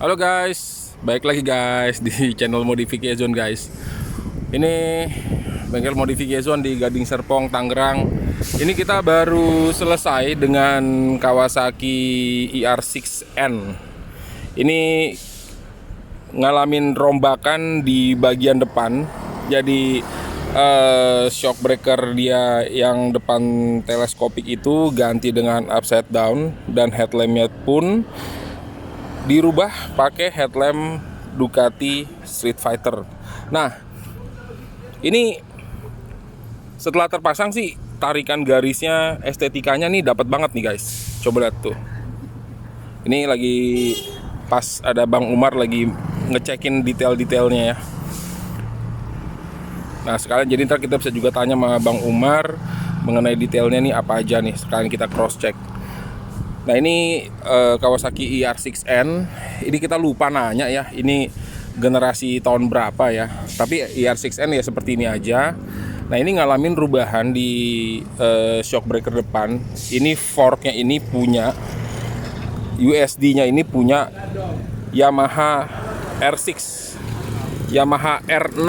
Halo guys, baik lagi guys di channel Modification guys. Ini bengkel Modification di Gading Serpong, Tangerang. Ini kita baru selesai dengan Kawasaki ER6N. Ini ngalamin rombakan di bagian depan. Jadi shock breaker dia yang depan teleskopik itu ganti dengan upside down, dan headlampnya pun dirubah pakai headlamp Ducati Street Fighter. Nah, ini setelah terpasang sih tarikan garisnya, estetikanya nih dapat banget nih guys. Coba lihat tuh. Ini lagi pas ada Bang Umar lagi ngecekin detail-detailnya ya. Nah, sekalian jadi ntar kita bisa juga tanya sama Bang Umar mengenai detailnya nih apa aja nih. Sekalian kita cross check. Nah, ini Kawasaki ER6N. Ini kita lupa nanya ya, ini generasi tahun berapa ya. Tapi ER6N ya seperti ini aja. Nah, ini ngalamin perubahan di shock breaker depan. Ini forknya ini punya USD-nya ini punya Yamaha R6, Yamaha R6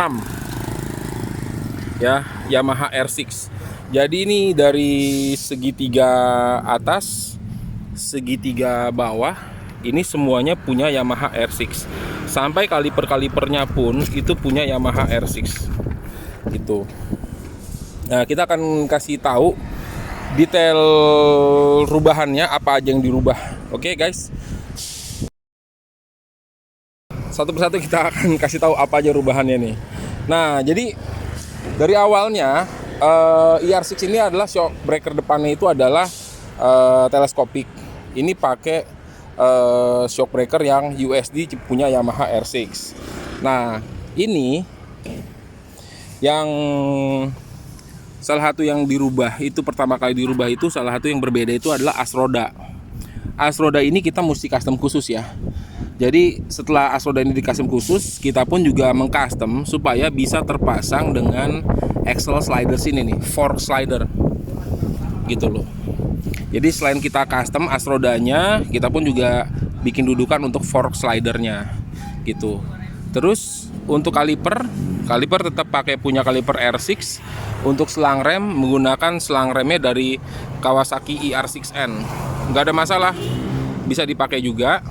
ya, Yamaha R6. Jadi ini dari segitiga atas, segitiga bawah, ini semuanya punya Yamaha R6. Sampai kaliper-kalipernya pun itu punya Yamaha R6 gitu. Nah, kita akan kasih tahu detail rubahannya, apa aja yang dirubah. Oke guys, satu persatu kita akan kasih tahu apa aja rubahannya nih. Nah, jadi dari awalnya ER6 ini adalah shock breaker depannya itu adalah teleskopik. Ini pakai shock breaker yang USD punya Yamaha R6. Nah, ini yang salah satu yang dirubah itu, pertama kali dirubah itu, salah satu yang berbeda itu adalah as roda. As roda ini kita mesti custom khusus ya. Jadi setelah as roda ini di custom khusus, kita pun juga mengcustom supaya bisa terpasang dengan axle slider sini nih, fork slider gitu loh. Jadi selain kita custom as rodanya, kita pun juga bikin dudukan untuk fork slidernya gitu. Terus untuk kaliper tetap pakai punya kaliper R6. Untuk selang rem menggunakan selang remnya dari Kawasaki ER6N. Nggak ada masalah, bisa dipakai juga.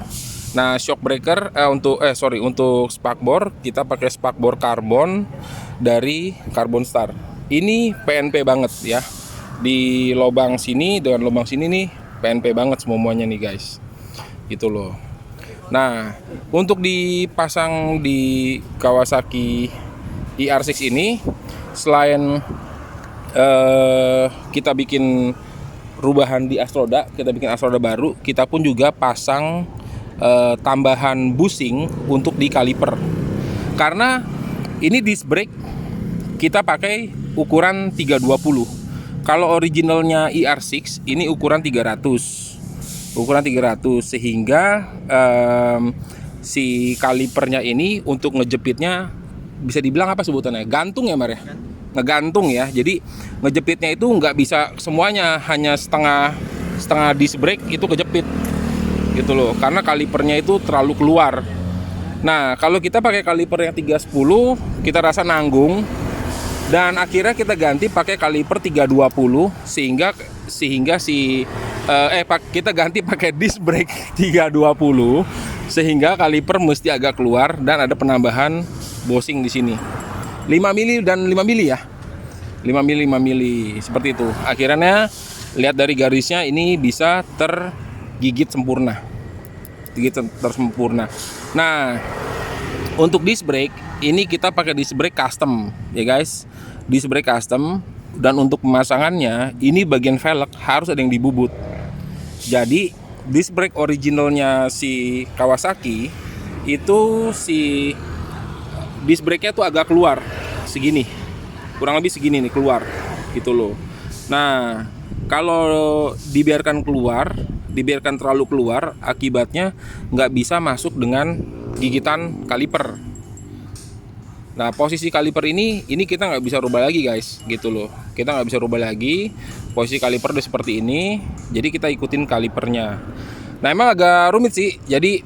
Nah, shock breaker untuk spakbor kita pakai spakbor karbon dari Carbon Star. Ini PNP banget ya. Di lubang sini dengan lubang sini nih PNP banget semuanya nih guys. Gitu loh. Nah, untuk dipasang di Kawasaki ER6 ini, selain kita bikin rubahan di as roda, kita bikin as roda baru, kita pun juga pasang tambahan bushing untuk di kaliper. Karena ini disc brake kita pakai ukuran 320. Kalau originalnya ER6 ini ukuran 300. Ukuran 300 sehingga si kalipernya ini untuk ngejepitnya bisa dibilang apa sebutannya? Gantung ya, Mar ya? Ngegantung ya. Jadi ngejepitnya itu nggak bisa semuanya, hanya setengah disc brake itu kejepit gitu loh, karena kalipernya itu terlalu keluar. Nah, kalau kita pakai kaliper yang 310 kita rasa nanggung, dan akhirnya kita ganti pakai kaliper 320 sehingga kita ganti pakai disc brake 320 sehingga kaliper mesti agak keluar, dan ada penambahan bushing di sini 5 mili dan 5 mili ya. 5 mili seperti itu. Akhirnya lihat dari garisnya ini bisa tergigit sempurna. Nah, untuk disc brake ini kita pakai disc brake custom ya guys. Disc brake custom, dan untuk pemasangannya ini bagian velg harus ada yang dibubut. Jadi disc brake originalnya si Kawasaki itu si disc brake-nya tuh agak keluar segini, kurang lebih segini nih keluar gitu loh. Nah, kalau dibiarkan terlalu keluar, akibatnya nggak bisa masuk dengan gigitan kaliper. Nah, posisi kaliper ini kita nggak bisa rubah lagi guys gitu loh. Kita nggak bisa rubah lagi, posisi kaliper udah seperti ini, jadi kita ikutin kalipernya. Nah, emang agak rumit sih. Jadi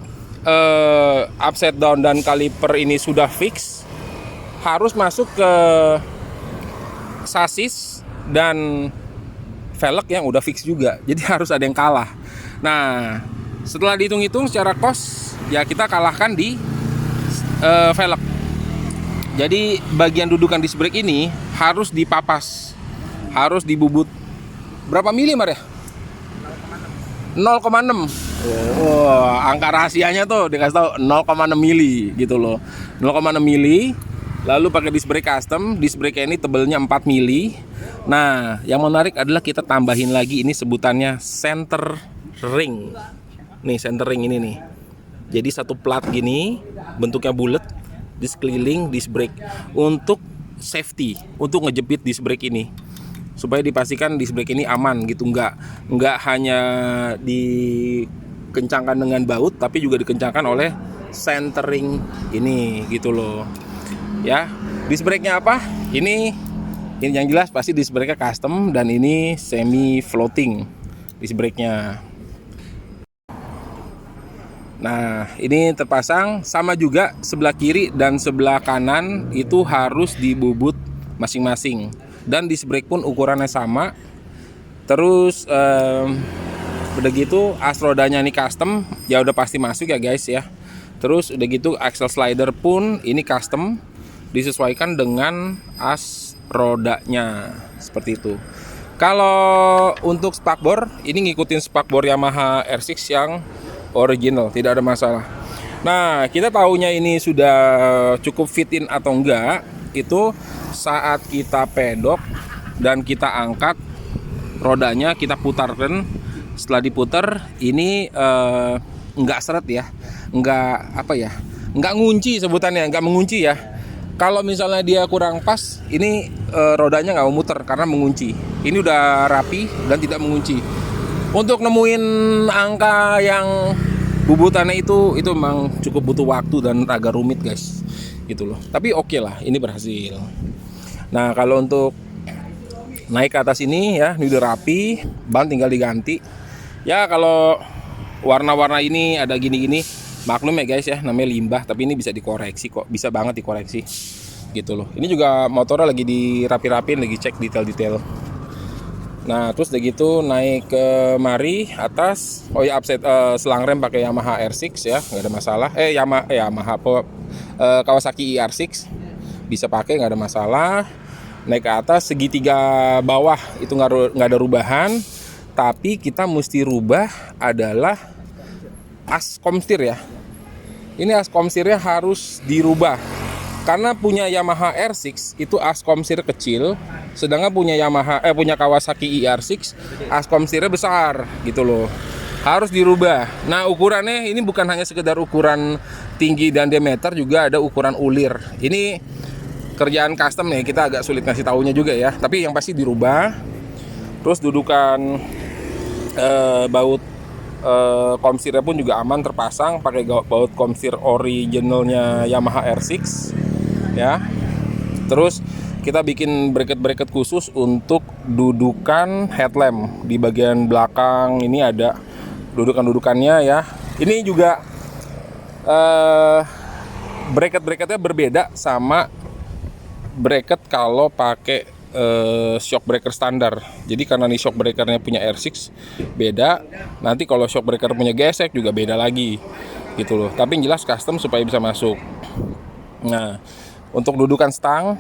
upside down dan kaliper ini sudah fix, harus masuk ke sasis dan velg yang udah fix juga. Jadi harus ada yang kalah. Nah, setelah dihitung-hitung secara cost, ya kita kalahkan di velg. Jadi bagian dudukan disc brake ini harus dipapas, harus dibubut. Berapa mili Mar ya? 0,6. Oh, angka rahasianya tuh dikasih tahu 0,6 mili gitu loh. 0,6 mili. Lalu pakai disc brake custom. Disc brake ini tebelnya 4 mili. Nah, yang menarik adalah kita tambahin lagi, ini sebutannya center ring. Nih, center ring ini nih. Jadi satu plat gini, bentuknya bulat, di sekeliling disc brake untuk safety, untuk ngejepit disc brake ini, supaya dipastikan disc brake ini aman gitu, nggak hanya dikencangkan dengan baut, tapi juga dikencangkan oleh centering ini gitu loh. Ya, disc brake-nya apa? Ini yang jelas pasti disc brake-nya custom, dan ini semi floating disc brake-nya. Nah, ini terpasang sama juga, sebelah kiri dan sebelah kanan itu harus dibubut masing-masing. Dan disc brake pun ukurannya sama. Terus udah gitu as rodanya ini custom, ya udah pasti masuk ya guys ya. Terus udah gitu axle slider pun ini custom, disesuaikan dengan as rodanya seperti itu. Kalau untuk spakbor, ini ngikutin spakbor Yamaha R6 yang original, tidak ada masalah. Nah, kita tahunya ini sudah cukup fit in atau enggak itu saat kita pedok dan kita angkat rodanya, kita putarkan. Setelah diputar ini enggak seret ya, enggak apa ya, enggak ngunci sebutannya, enggak mengunci ya. Kalau misalnya dia kurang pas, ini rodanya nggak mau muter karena mengunci. Ini udah rapi dan tidak mengunci. Untuk nemuin angka yang bubutannya itu memang cukup butuh waktu dan agak rumit guys, gitu loh. Tapi oke lah, ini berhasil. Nah, kalau untuk naik ke atas ini ya, ini udah rapi, ban tinggal diganti. Ya kalau warna-warna ini ada gini-gini, maklum ya guys ya, namanya limbah, tapi ini bisa dikoreksi kok, bisa banget dikoreksi, gitu loh. Ini juga motornya lagi dirapi-rapin, lagi cek detail-detail. Nah, terus udah gitu naik ke mari atas. Oh ya, upset selang rem pakai Yamaha R6 ya, nggak ada masalah. Yamaha Kawasaki ER6 bisa pakai, nggak ada masalah. Naik ke atas, segitiga bawah itu nggak ada rubahan, tapi kita mesti rubah adalah as komstir ya. Ini as komstirnya harus dirubah. Karena punya Yamaha R6 itu as komstir kecil, sedangkan punya Kawasaki ER6 as komstirnya besar gitu loh. Harus dirubah. Nah, ukurannya ini bukan hanya sekedar ukuran tinggi dan diameter, juga ada ukuran ulir. Ini kerjaan custom nih, kita agak sulit ngasih taunya juga ya. Tapi yang pasti dirubah. Terus dudukan baut komstirnya pun juga aman terpasang, pakai baut komstir originalnya Yamaha R6 ya. Terus kita bikin bracket khusus untuk dudukan headlamp. Di bagian belakang ini ada dudukannya ya. Ini juga bracket-bracketnya berbeda sama bracket kalau pakai shock breaker standar. Jadi karena ini shock breakernya punya R6 beda, nanti kalau shock breaker punya gesek juga beda lagi gitu loh. Tapi yang jelas custom supaya bisa masuk. Nah, untuk dudukan stang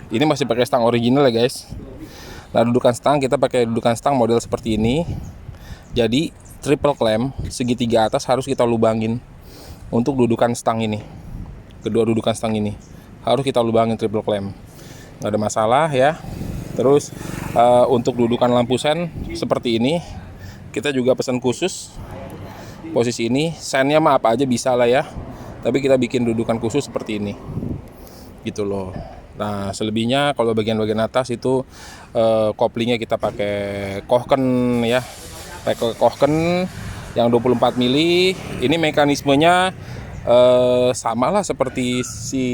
ini masih pakai stang original ya guys. Nah, dudukan stang kita pakai dudukan stang model seperti ini. Jadi triple clamp segitiga atas harus kita lubangin untuk dudukan stang ini. Kedua dudukan stang ini harus kita lubangin triple clamp. Nggak ada masalah ya. Terus untuk dudukan lampu sen seperti ini kita juga pesan khusus. Posisi ini sennya mah apa aja bisa lah ya, tapi kita bikin dudukan khusus seperti ini gitu loh. Nah, selebihnya kalau bagian-bagian atas itu koplingnya kita pakai Kohken ya, pakai Kohken yang 24 mili. Ini mekanismenya sama lah seperti si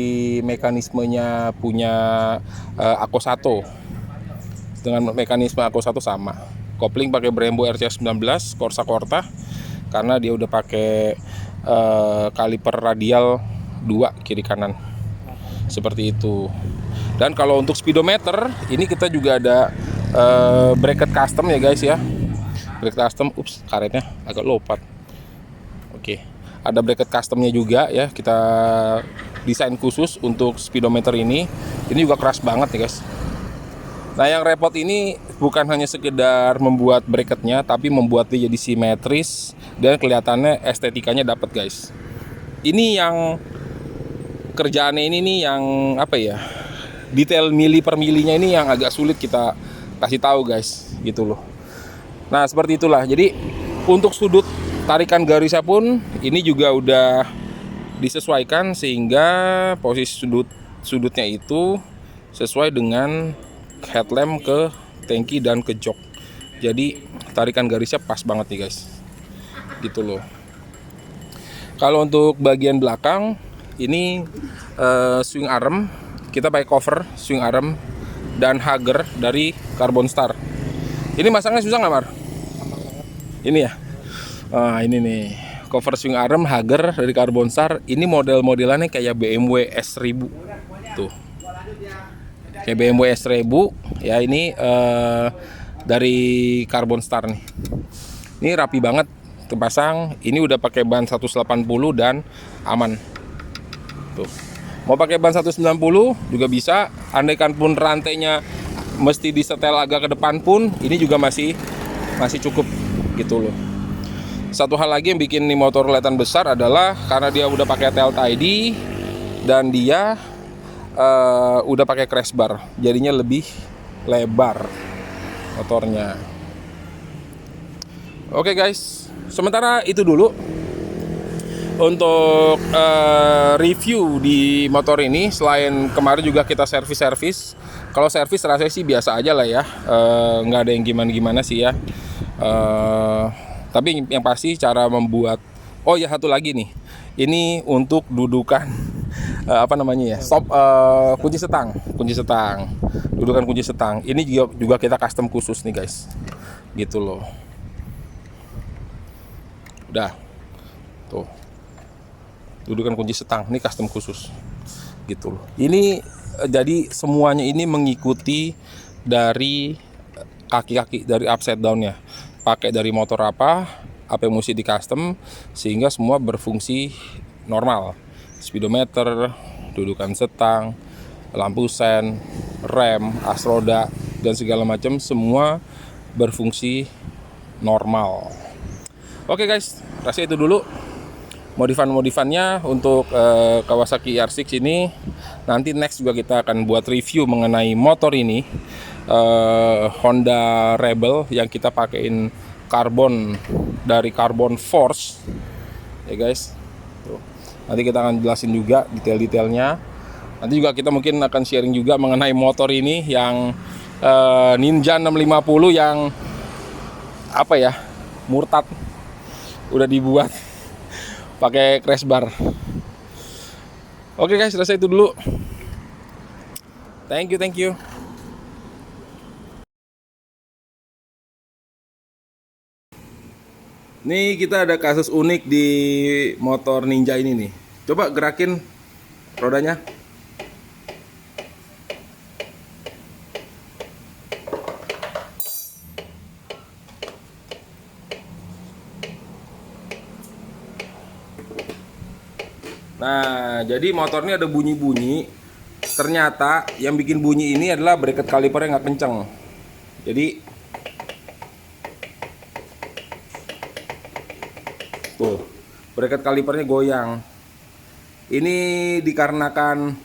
mekanismenya punya Akosato. Dengan mekanisme Akosato sama. Kopling pakai Brembo RCS 19 Corsa Corta, karena dia udah pakai kaliper radial 2 kiri kanan seperti itu. Dan kalau untuk speedometer ini kita juga ada bracket custom ya guys ya. Bracket custom, karetnya agak lopat. Oke, ada bracket customnya juga ya, kita desain khusus untuk speedometer ini. Ini juga keras banget ya guys. Nah, yang repot ini bukan hanya sekedar membuat bracketnya, tapi membuat dia jadi simetris dan kelihatannya estetikanya dapat guys. Ini yang kerjaannya ini nih yang apa ya, detail mili per milinya ini yang agak sulit kita kasih tahu guys, gitu loh. Nah, seperti itulah. Jadi untuk sudut tarikan garisnya pun ini juga udah disesuaikan sehingga posisi sudutnya itu sesuai dengan headlamp ke tangki dan ke jok. Jadi tarikan garisnya pas banget nih guys, gitu loh. Kalau untuk bagian belakang ini swing arm, kita pakai cover swing arm dan hugger dari Carbon Star. Ini masangnya susah nggak, Mar? Ini ya. Nah, ini nih cover swing arm hugger dari Carbon Star. Ini model-modelannya kayak BMW S1000 tuh. Kayak BMW S1000 ya, ini dari Carbon Star nih. Ini rapi banget terpasang. Ini udah pakai ban 180 dan aman. Tuh. Mau pakai ban 190 juga bisa. Andaikan pun rantainya mesti disetel agak ke depan pun, ini juga masih cukup gitu loh. Satu hal lagi yang bikin nih motor kelihatan besar adalah karena dia udah pakai Telt ID dan dia udah pakai crash bar, jadinya lebih lebar motornya. Oke guys, sementara itu dulu untuk review di motor ini. Selain kemarin juga kita servis. Kalau servis rasanya sih biasa aja lah ya, nggak ada yang gimana-gimana sih ya. Tapi yang pasti cara membuat, oh ya satu lagi nih, ini untuk dudukan apa namanya ya, stop kunci setang, dudukan kunci setang. Ini juga kita custom khusus nih guys, gitu loh. Udah, tuh, dudukan kunci setang, ini custom khusus, gitu loh. Ini jadi semuanya ini mengikuti dari kaki-kaki dari upside down-nya. Pakai dari motor apa yang mesti di custom sehingga semua berfungsi normal. Speedometer, dudukan setang, lampu sen, rem, as roda dan segala macam semua berfungsi normal. Oke guys, rasanya itu dulu modifan-modifannya untuk Kawasaki R6 ini. Nanti next juga kita akan buat review mengenai motor ini, Honda Rebel yang kita pakein karbon dari Carbon Force ya guys. Tuh. Nanti kita akan jelasin juga detail-detailnya. Nanti juga kita mungkin akan sharing juga mengenai motor ini yang Ninja 650 yang apa ya, murtad, udah dibuat pakai crash bar. Oke guys, selesai itu dulu. Thank you. Nih kita ada kasus unik di motor Ninja ini nih. Coba gerakin rodanya. Nah, jadi motor ini ada bunyi-bunyi. Ternyata yang bikin bunyi ini adalah bracket kalipernya nggak kenceng. Jadi tuh, bracket kalipernya goyang. Ini dikarenakan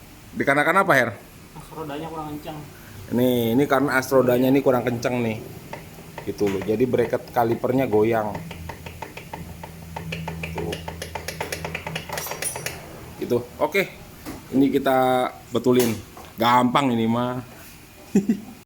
apa, Her? As rodanya kurang kencang. Ini karena as rodanya ini kurang kenceng nih. Gitu loh. Jadi bracket kalipernya goyang. Tuh. Gitu. Oke. Ini kita betulin. Gampang ini mah.